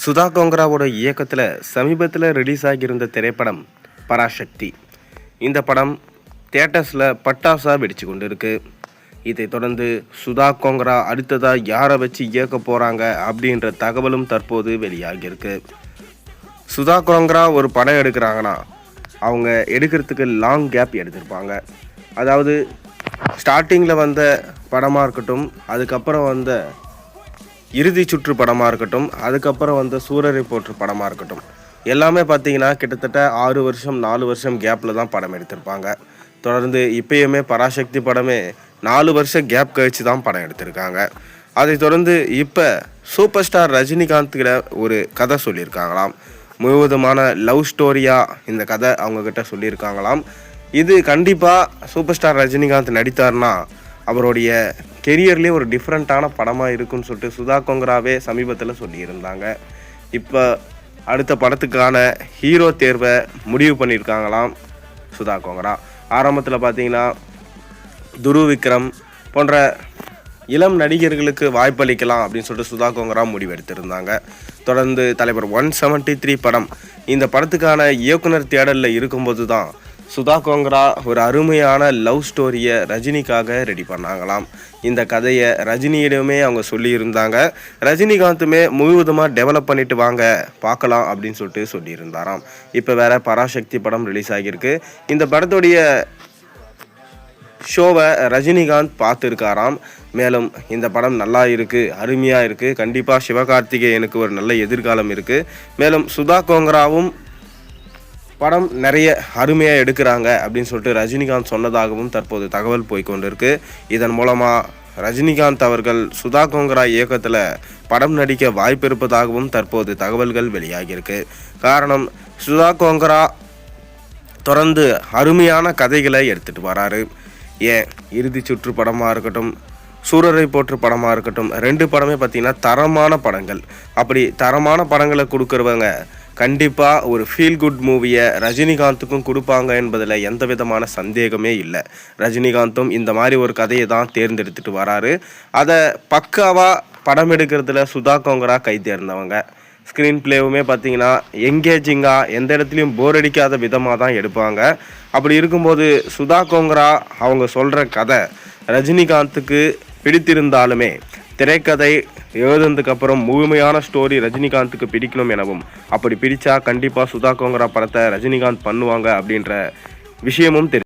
சுதா கோங்கராவோட இயக்கத்தில் சமீபத்தில் ரிலீஸ் ஆகியிருந்த திரைப்படம் பராசக்தி. இந்த படம் தியேட்டர்ஸில் பட்டாசாக வெடிச்சு கொண்டு இருக்கு. இதை தொடர்ந்து சுதா கோங்கரா அடுத்ததாக யாரை வச்சு இயக்க போகிறாங்க அப்படின்ற தகவலும் தற்போது வெளியாகியிருக்கு. சுதா கோங்கரா ஒரு படம் எடுக்கிறாங்கன்னா அவங்க எடுக்கிறதுக்கு லாங் கேப் எடுத்திருப்பாங்க. அதாவது ஸ்டார்டிங்கில் வந்த படமாக இருக்கட்டும், அதுக்கப்புறம் வந்த இறுதி சுற்று படமாக இருக்கட்டும், அதுக்கப்புறம் வந்த சூரரை போற்று படமாக இருக்கட்டும், எல்லாமே பார்த்தீங்கன்னா கிட்டத்தட்ட 6 வருஷம் 4 வருஷம் கேப்பில் தான் படம் எடுத்திருப்பாங்க. தொடர்ந்து இப்பயுமே பராசக்தி படமே 4 வருஷம் கேப் கழித்து தான் படம் எடுத்திருக்காங்க. அதை தொடர்ந்து இப்போ சூப்பர் ஸ்டார் ரஜினிகாந்த்கிட்ட ஒரு கதை சொல்லியிருக்காங்களாம். முழுவதுமான லவ் ஸ்டோரியாக இந்த கதை அவங்கக்கிட்ட சொல்லியிருக்காங்களாம். இது கண்டிப்பாக சூப்பர் ஸ்டார் ரஜினிகாந்த் நடித்தார்னா அவருடைய கெரியர்லேயே ஒரு டிஃப்ரெண்ட்டான படமாக இருக்குன்னு சொல்லிட்டு சுதா கோங்கராவே சமீபத்தில் சொல்லியிருந்தாங்க. இப்போ அடுத்த படத்துக்கான ஹீரோ தேர்வை முடிவு பண்ணியிருக்காங்களாம் சுதா கோங்கரா. ஆரம்பத்தில் பார்த்தீங்கன்னா துருவ் விக்ரம் போன்ற இளம் நடிகர்களுக்கு வாய்ப்பளிக்கலாம் அப்படின்னு சொல்லிட்டு சுதா கோங்கரா முடிவெடுத்திருந்தாங்க. தொடர்ந்து தலைவர் 173 படம் இந்த படத்துக்கான இயக்குனர் தேடலில் இருக்கும்போது தான் சுதா கோங்கரா ஒரு அருமையான லவ் ஸ்டோரியை ரஜினிக்காக ரெடி பண்ணாங்களாம். இந்த கதையை ரஜினியிடமே அவங்க சொல்லியிருந்தாங்க. ரஜினிகாந்துமே முழுவதுமாக டெவலப் பண்ணிட்டு வாங்க பார்க்கலாம் அப்படின்னு சொல்லிட்டு சொல்லியிருந்தாராம். இப்போ வேற பராசக்தி படம் ரிலீஸ் ஆகியிருக்கு. இந்த படத்துடைய ஷோவை ரஜினிகாந்த் பார்த்துருக்காராம். மேலும் இந்த படம் நல்லா இருக்குது, அருமையாக இருக்குது, கண்டிப்பாக சிவகார்த்திகேயனுக்கு ஒரு நல்ல எதிர்காலம் இருக்குது. மேலும் சுதா கோங்கராவும் படம் நிறைய அருமையாக எடுக்கிறாங்க அப்படின்னு சொல்லிட்டு ரஜினிகாந்த் சொன்னதாகவும் தற்போது தகவல் போய்கொண்டிருக்கு. இதன் மூலமாக ரஜினிகாந்த் அவர்கள் சுதா கோங்கரா இயக்கத்தில் படம் நடிக்க வாய்ப்பு இருப்பதாகவும் தற்போது தகவல்கள் வெளியாகியிருக்கு. காரணம், சுதா கோங்கரா தொடர்ந்து அருமையான கதைகளை எடுத்துகிட்டு வராரு. ஏன் இறுதி சுற்று படமாக இருக்கட்டும், சூரரை போற்று படமாக இருக்கட்டும், 2 படமே பார்த்திங்கன்னா தரமான படங்கள். அப்படி தரமான படங்களை கொடுக்குறவங்க கண்டிப்பாக ஒரு ஃபீல் குட் மூவியை ரஜினிகாந்துக்கும் கொடுப்பாங்க என்பதில் எந்த விதமான சந்தேகமே இல்லை. ரஜினிகாந்தும் இந்த மாதிரி ஒரு கதையை தான் தேர்ந்தெடுத்துட்டு வராரு. அதை பக்காவாக படம் எடுக்கிறதுல சுதா கோங்கரா கை தேர்ந்தவங்க. ஸ்க்ரீன் பிளேவுமே பார்த்திங்கன்னா எங்கேஜிங்காக எந்த இடத்துலையும் போர் அடிக்காத விதமாக தான் எடுப்பாங்க. அப்படி இருக்கும்போது சுதா கோங்கரா அவங்க சொல்கிற கதை ரஜினிகாந்துக்கு பிடித்திருந்தாலுமே திரைக்கதை எழுதுனதுக்கப்புறம் முழுமையான ஸ்டோரி ரஜினிகாந்துக்கு பிடிக்கணும் எனவும், அப்படி பிடிச்சா கண்டிப்பாக சுதா கோங்கரா படத்தை ரஜினிகாந்த் பண்ணுவாங்க அப்படின்ற விஷயமும் தெரியும்.